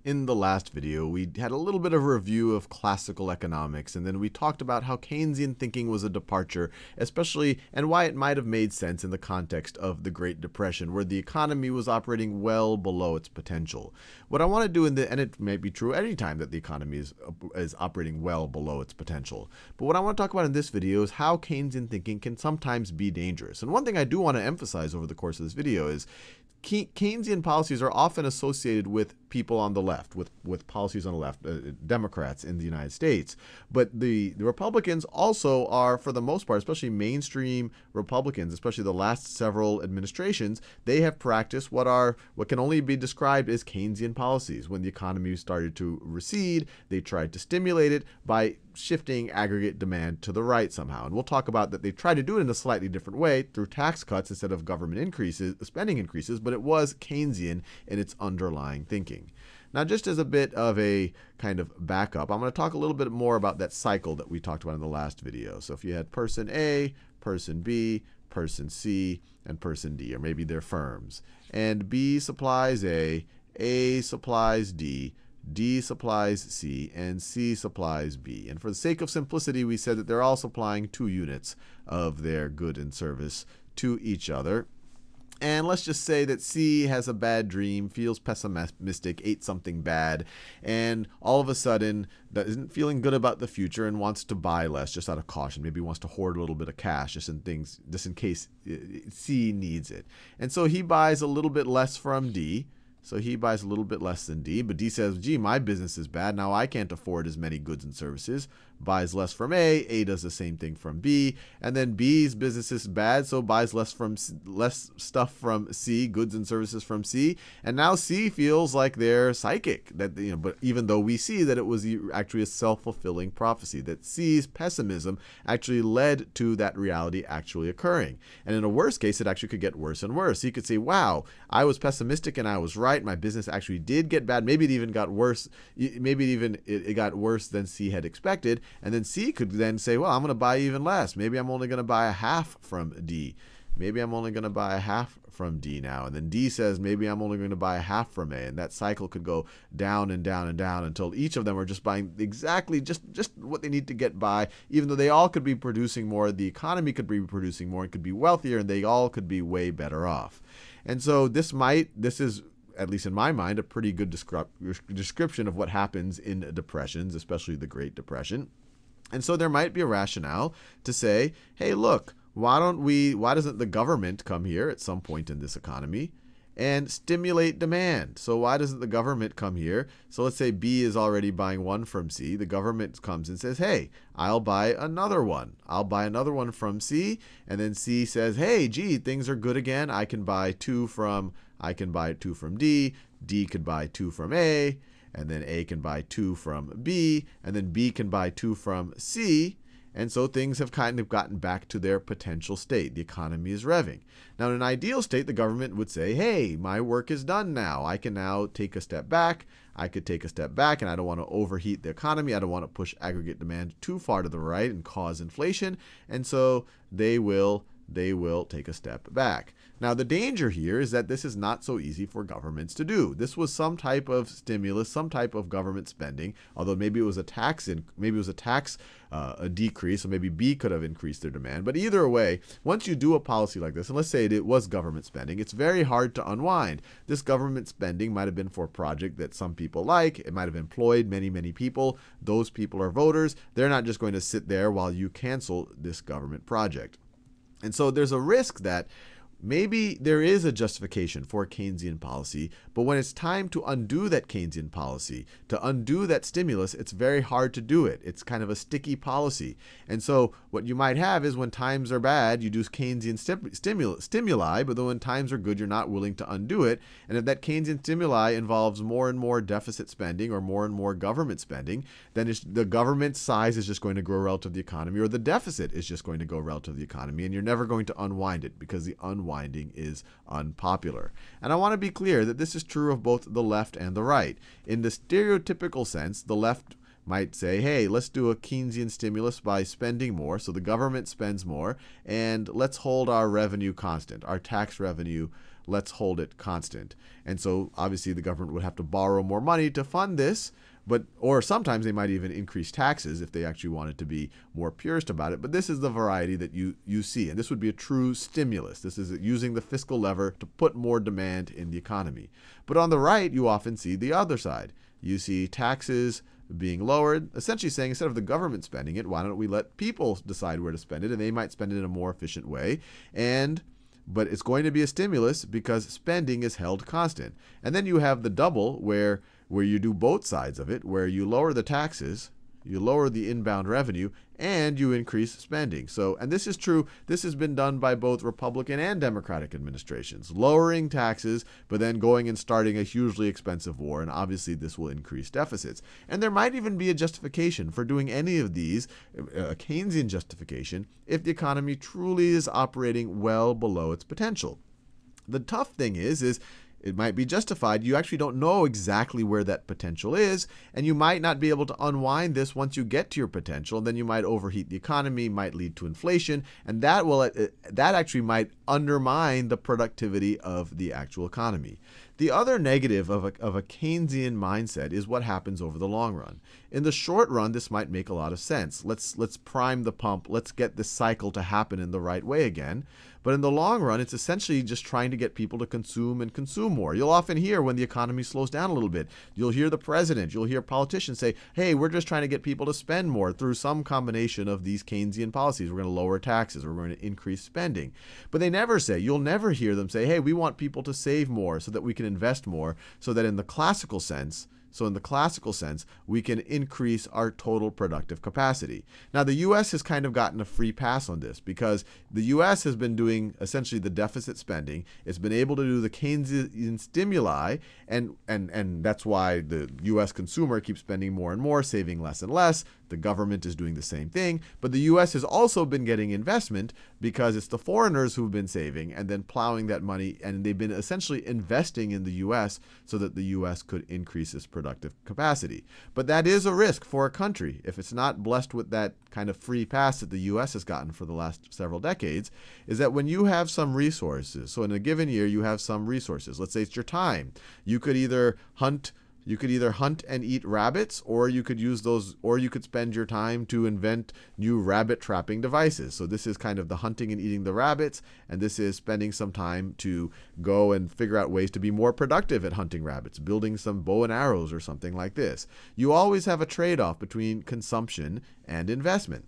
In the last video, we had a little bit of a review of classical economics, and then we talked about how Keynesian thinking was a departure, especially, and why it might have made sense in the context of the Great Depression, where the economy was operating well below its potential. What I want to do and it may be true any time that the economy is operating well below its potential. But what I want to talk about in this video is how Keynesian thinking can sometimes be dangerous. And one thing I do want to emphasize over the course of this video is Keynesian policies are often associated with people on the left, with policies on the left, Democrats in the United States. But the Republicans also are, for the most part, especially mainstream Republicans, especially the last several administrations, they have practiced what can only be described as Keynesian policies. When the economy started to recede, they tried to stimulate it by shifting aggregate demand to the right somehow. And we'll talk about that they tried to do it in a slightly different way through tax cuts instead of government increases, spending increases, but it was Keynesian in its underlying thinking. Now, just as a bit of a kind of backup, I'm going to talk a little bit more about that cycle that we talked about in the last video. So if you had person A, person B, person C, and person D, or maybe they're firms, and B supplies A supplies D supplies C, and C supplies B. And for the sake of simplicity, we said that they're all supplying 2 units of their good and service to each other. And let's just say that C has a bad dream, feels pessimistic, ate something bad, and all of a sudden isn't feeling good about the future and wants to buy less just out of caution. Maybe wants to hoard a little bit of cash just in case C needs it. And so he buys a little bit less from D. So he buys a little bit less than D, but D says, gee, my business is bad. Now I can't afford as many goods and services. Buys less from A does the same thing from B, and then B's business is bad, so buys less stuff from C, goods and services from C, and now C feels like they're psychic. But even though we see that it was actually a self-fulfilling prophecy, that C's pessimism actually led to that reality actually occurring. And in a worst case, it actually could get worse and worse. He could say, wow, I was pessimistic and I was right. My business actually did get bad. Maybe it even got worse. Maybe it got worse than C had expected. And then C could then say, well, I'm going to buy even less. Maybe I'm only going to buy a half from D. Maybe I'm only going to buy a half from D now. And then D says, maybe I'm only going to buy a half from A. And that cycle could go down and down and down until each of them are just buying exactly just what they need to get by, even though they all could be producing more. The economy could be producing more and could be wealthier, and they all could be way better off. And so this is, at least in my mind, a pretty good description of what happens in depressions, especially the Great Depression. And so there might be a rationale to say, hey, look, why doesn't the government come here at some point in this economy and stimulate demand? So why doesn't the government come here? So let's say B is already buying 1 from C. The government comes and says, hey, I'll buy another one. I'll buy another one from C. And then C says, hey, gee, things are good again. I can buy 2 from D. D could buy 2 from A. And then A can buy 2 from B, and then B can buy 2 from C, and so things have kind of gotten back to their potential state. The economy is revving. Now, in an ideal state, the government would say, hey, my work is done now. I can now take a step back. I could take a step back, and I don't want to overheat the economy. I don't want to push aggregate demand too far to the right and cause inflation, and so they will take a step back. Now, the danger here is that this is not so easy for governments to do. This was some type of stimulus, some type of government spending, although maybe it was a tax decrease, so maybe B could have increased their demand. But either way, once you do a policy like this, and let's say it was government spending, it's very hard to unwind. This government spending might have been for a project that some people like. It might have employed many, many people. Those people are voters. They're not just going to sit there while you cancel this government project. And so there's a risk that maybe there is a justification for Keynesian policy, but when it's time to undo that Keynesian policy, to undo that stimulus, it's very hard to do it. It's kind of a sticky policy. And so what you might have is when times are bad, you do Keynesian stimuli, but then when times are good, you're not willing to undo it. And if that Keynesian stimuli involves more and more deficit spending or more government spending, then the government size is just going to grow relative to the economy, or the deficit is just going to go relative to the economy, and you're never going to unwind it because the unwinding is unpopular. And I want to be clear that this is true of both the left and the right. In the stereotypical sense, the left might say, hey, let's do a Keynesian stimulus by spending more, so the government spends more, and let's hold our revenue constant, our tax revenue let's hold it constant. And so obviously the government would have to borrow more money to fund this, or sometimes they might even increase taxes if they actually wanted to be more purist about it. But this is the variety that you see. And this would be a true stimulus. This is using the fiscal lever to put more demand in the economy. But on the right, you often see the other side. You see taxes being lowered, essentially saying instead of the government spending it, why don't we let people decide where to spend it, and they might spend it in a more efficient way. But it's going to be a stimulus because spending is held constant. And then you have the double where you do both sides of it, where you lower the taxes, you lower the inbound revenue, and you increase spending. And this is true. This has been done by both Republican and Democratic administrations, lowering taxes, but then going and starting a hugely expensive war. And obviously, this will increase deficits. And there might even be a justification for doing any of these, a Keynesian justification, if the economy truly is operating well below its potential. The tough thing is it might be justified. You actually don't know exactly where that potential is, and you might not be able to unwind this once you get to your potential. And then you might overheat the economy, might lead to inflation, and that actually might undermine the productivity of the actual economy. The other negative of a Keynesian mindset is what happens over the long run. In the short run, this might make a lot of sense. Let's prime the pump. Let's get this cycle to happen in the right way again. But in the long run, it's essentially just trying to get people to consume and consume more. You'll often hear when the economy slows down a little bit, you'll hear the president, you'll hear politicians say, hey, we're just trying to get people to spend more through some combination of these Keynesian policies. We're going to lower taxes. We're going to increase spending. But they never say, you'll never hear them say, hey, we want people to save more so that we can invest more, so that in the classical sense, we can increase our total productive capacity. Now, the U.S. has kind of gotten a free pass on this because the U.S. has been doing essentially the deficit spending. It's been able to do the Keynesian stimuli, and that's why the U.S. consumer keeps spending more and more, saving less and less. The government is doing the same thing. But the U.S. has also been getting investment because it's the foreigners who've been saving and then plowing that money, and they've been essentially investing in the U.S. so that the U.S. could increase its productive capacity. But that is a risk for a country. If it's not blessed with that kind of free pass that the U.S. has gotten for the last several decades, is that when you have some resources, so in a given year you have some resources, let's say it's your time, you could either hunt and eat rabbits, or you could spend your time to invent new rabbit trapping devices. So this is kind of the hunting and eating the rabbits, and this is spending some time to go and figure out ways to be more productive at hunting rabbits, building some bow and arrows or something like this. You always have a trade-off between consumption and investment.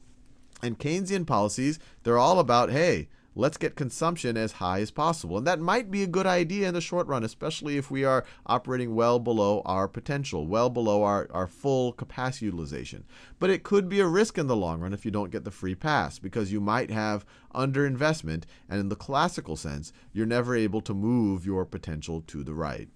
And Keynesian policies, they're all about, hey, let's get consumption as high as possible. And that might be a good idea in the short run, especially if we are operating well below our potential, well below our full capacity utilization. But it could be a risk in the long run if you don't get the free pass, because you might have underinvestment, and in the classical sense, you're never able to move your potential to the right.